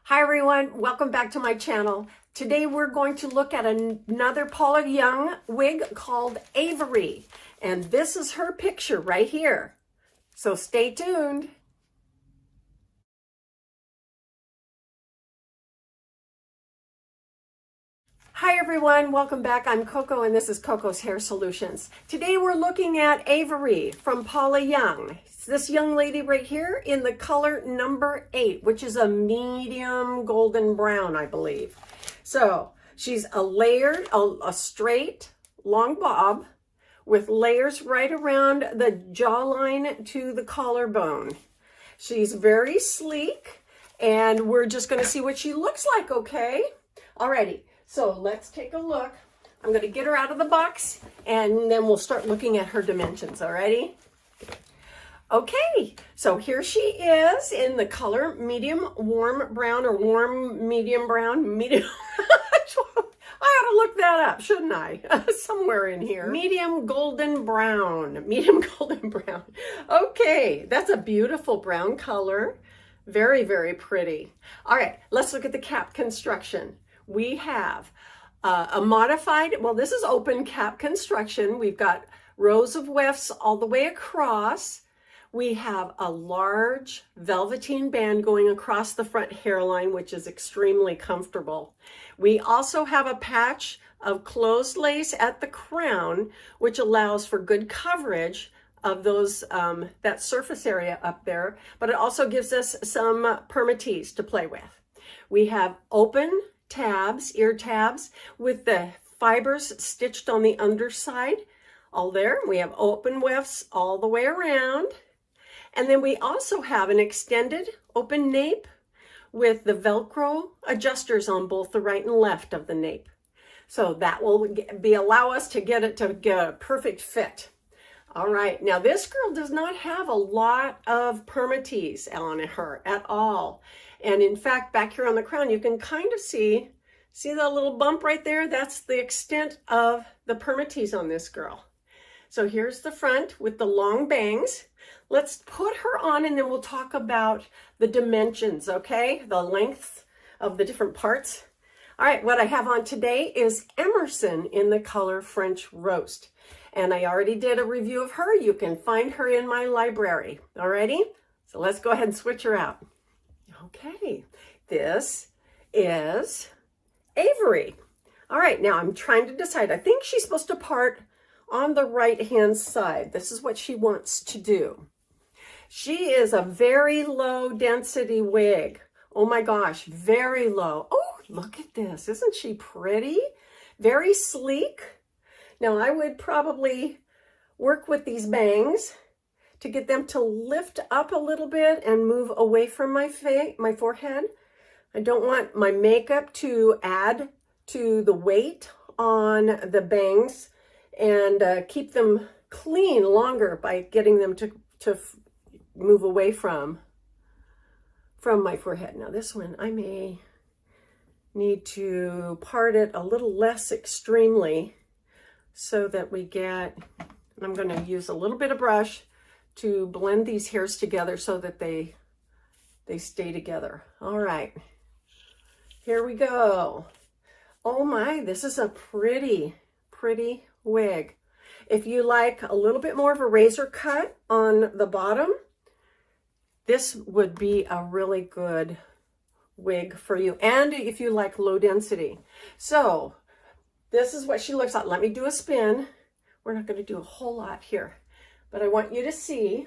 Hi everyone, welcome back to my channel. Today we're going to look at another Paula Young wig called AVERY. And this is her picture right here. So stay tuned. Hi everyone, welcome back. I'm Coco and this is Coco's Hair Solutions. Today we're looking at AVERY from Paula Young. It's this young lady right here in the color number 8, which is a medium golden brown, I believe. So she's a layered, a straight, long bob with layers right around the jawline to the collarbone. She's very sleek and we're just going to see what she looks like, okay? Alrighty. So let's take a look. I'm going to get her out of the box and then we'll start looking at her dimensions, alrighty? Okay, so here she is in the color medium warm brown or warm medium brown. Medium. I ought to look that up, shouldn't I? Somewhere in here. Medium golden brown. Medium golden brown. Okay, that's a beautiful brown color. Very, very pretty. All right, let's look at the cap construction. We have a modified, well, this is open cap construction. We've got rows of wefts all the way across. We have a large velveteen band going across the front hairline, which is extremely comfortable. We also have a patch of closed lace at the crown, which allows for good coverage of those that surface area up there, but it also gives us some permatease to play with. We have open tabs, ear tabs, with the fibers stitched on the underside, all there. We have open wefts all the way around. And then we also have an extended open nape with the Velcro adjusters on both the right and left of the nape. So that will allow us to get it to get a perfect fit. All right, now this girl does not have a lot of permatease on her at all. And in fact, back here on the crown, you can kind of see that little bump right there? That's the extent of the permatease on this girl. So here's the front with the long bangs. Let's put her on and then we'll talk about the dimensions, okay? The length of the different parts. All right, what I have on today is Emerson in the color French Roast. And I already did a review of her. You can find her in my library, alrighty? So let's go ahead and switch her out. Okay, this is AVERY. All right, now I'm trying to decide. I think she's supposed to part on the right-hand side. This is what she wants to do. She is a very low density wig. Oh my gosh, very low. Oh, look at this. Isn't she pretty? Very sleek. Now I would probably work with these bangs to get them to lift up a little bit and move away from my forehead. I don't want my makeup to add to the weight on the bangs and keep them clean longer by getting them to move away from my forehead. Now this one, I may need to part it a little less extremely so that we get, and I'm going to use a little bit of brush to blend these hairs together so that they stay together. All right, here we go. Oh my, this is a pretty wig. If you like a little bit more of a razor cut on the bottom, this would be a really good wig for you. And if you like low density. So this is what she looks like. Let me do a spin. We're not going to do a whole lot here, but I want you to see,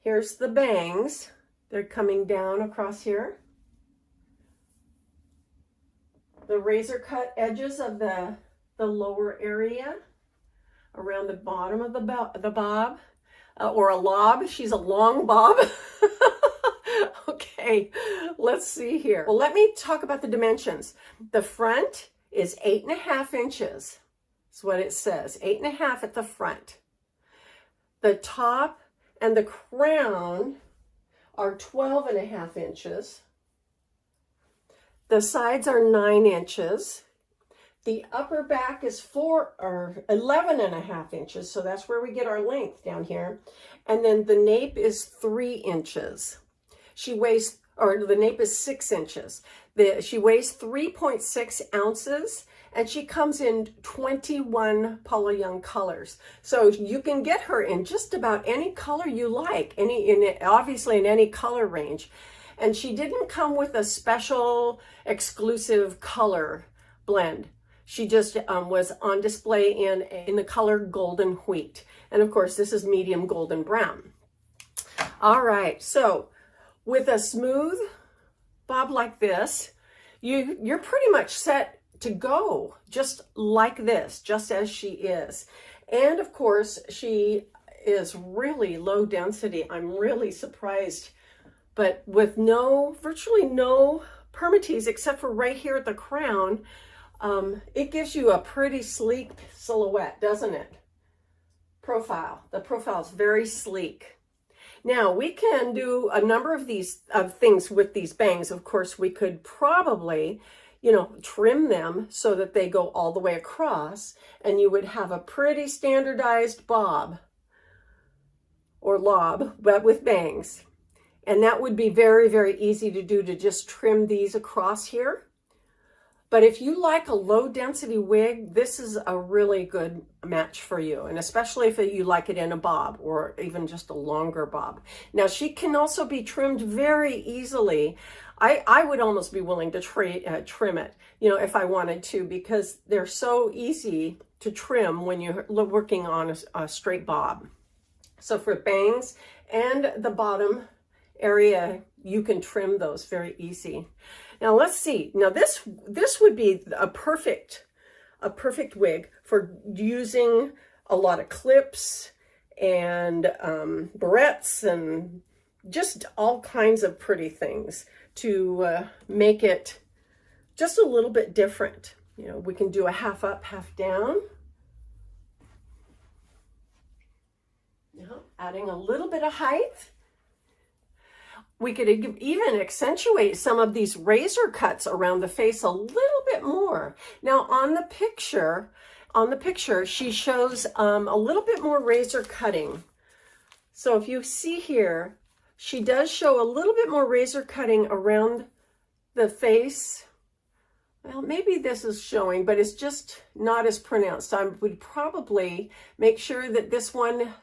here's the bangs. They're coming down across here. The razor cut edges of the lower area around the bottom of the bob, or a lob. She's a long bob. Okay, let's see here. Well, let me talk about the dimensions. The front is 8.5 inches. That's what it says, 8.5 at the front. The top and the crown are 12.5 inches. The sides are 9 inches. The upper back is 11.5 inches. So that's where we get our length down here. And then the nape is 3 inches. She weighs or the nape is 6 inches. She weighs 3.6 ounces, and she comes in 21 Paula Young colors. So you can get her in just about any color you like, obviously in any color range. And she didn't come with a special exclusive color blend. She just was on display in the color golden wheat. And of course, this is medium golden brown. All right, so with a smooth bob like this, you're pretty much set to go, just like this, just as she is. And of course, she is really low density. I'm really surprised, but with virtually no permatease except for right here at the crown, it gives you a pretty sleek silhouette, doesn't it? The profile is very sleek. Now we can do a number of these things with these bangs. Of course, we could probably, trim them so that they go all the way across, and you would have a pretty standardized bob or lob, but with bangs. And that would be very, very easy to do, to just trim these across here. But if you like a low density wig, this is a really good match for you. And especially if you like it in a bob or even just a longer bob. Now she can also be trimmed very easily. I would almost be willing to trim it, if I wanted to, because they're so easy to trim when you're working on a straight bob. So for bangs and the bottom area, you can trim those very easy. Now let's see. Now this would be a perfect wig for using a lot of clips and barrettes and just all kinds of pretty things to make it just a little bit different. We can do a half up, half down. Adding a little bit of height. We could even accentuate some of these razor cuts around the face a little bit more. Now on the picture, she shows a little bit more razor cutting. So if you see here, she does show a little bit more razor cutting around the face. Well, maybe this is showing, but it's just not as pronounced. I would probably make sure that this one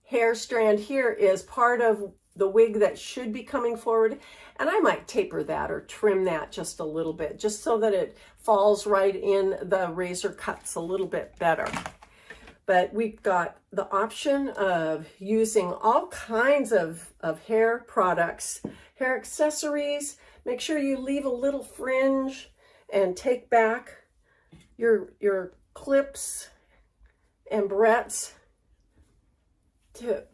hair strand here is part of the wig that should be coming forward, and I might taper that or trim that just a little bit, just so that it falls right in the razor cuts a little bit better. But we've got the option of using all kinds of hair products, hair accessories. Make sure you leave a little fringe and take back your clips and barrettes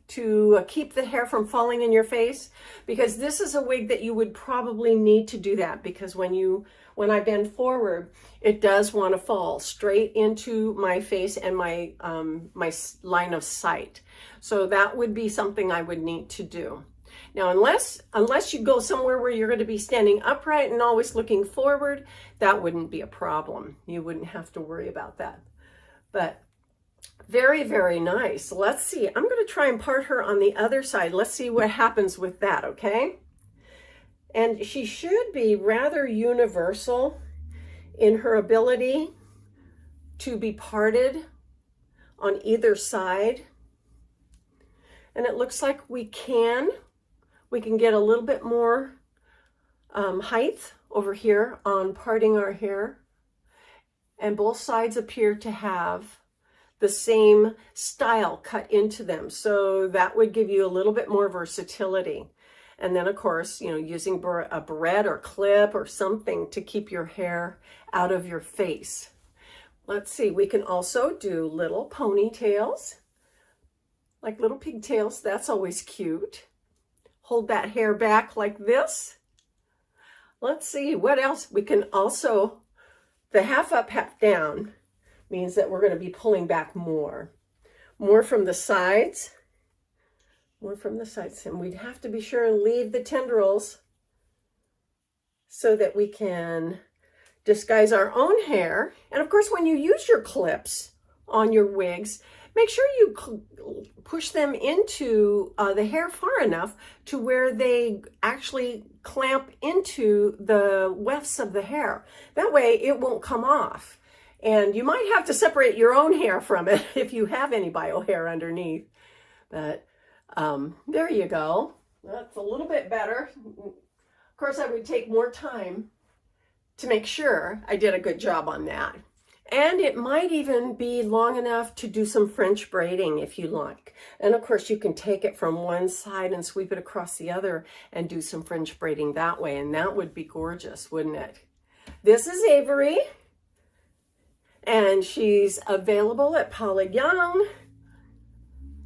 to keep the hair from falling in your face, because this is a wig that you would probably need to do that, because when I bend forward, it does want to fall straight into my face and my my line of sight. So that would be something I would need to do. Now, unless you go somewhere where you're going to be standing upright and always looking forward, that wouldn't be a problem. You wouldn't have to worry about that. But very, very nice. Let's see. I'm going to try and part her on the other side. Let's see what happens with that, okay? And she should be rather universal in her ability to be parted on either side. And it looks like we can get a little bit more height over here on parting our hair. And both sides appear to have the same style cut into them. So that would give you a little bit more versatility. And then of course, using a barrette or clip or something to keep your hair out of your face. Let's see, we can also do little ponytails, like little pigtails. That's always cute. Hold that hair back like this. Let's see, what else? We can also, the half up, half down means that we're going to be pulling back more from the sides, and we'd have to be sure and leave the tendrils so that we can disguise our own hair. And of course, when you use your clips on your wigs, make sure you push them into the hair far enough to where they actually clamp into the wefts of the hair. That way it won't come off. And you might have to separate your own hair from it if you have any bio hair underneath. But there you go. That's a little bit better. Of course, I would take more time to make sure I did a good job on that. And it might even be long enough to do some French braiding if you like. And of course, you can take it from one side and sweep it across the other and do some French braiding that way. And that would be gorgeous, wouldn't it? This is Avery. And she's available at Paula Young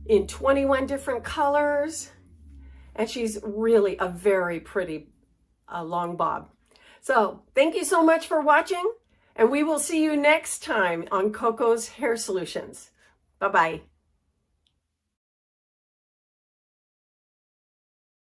in 21 different colors. And she's really a very pretty long bob. So thank you so much for watching. And we will see you next time on Coco's Hair Solutions. Bye-bye.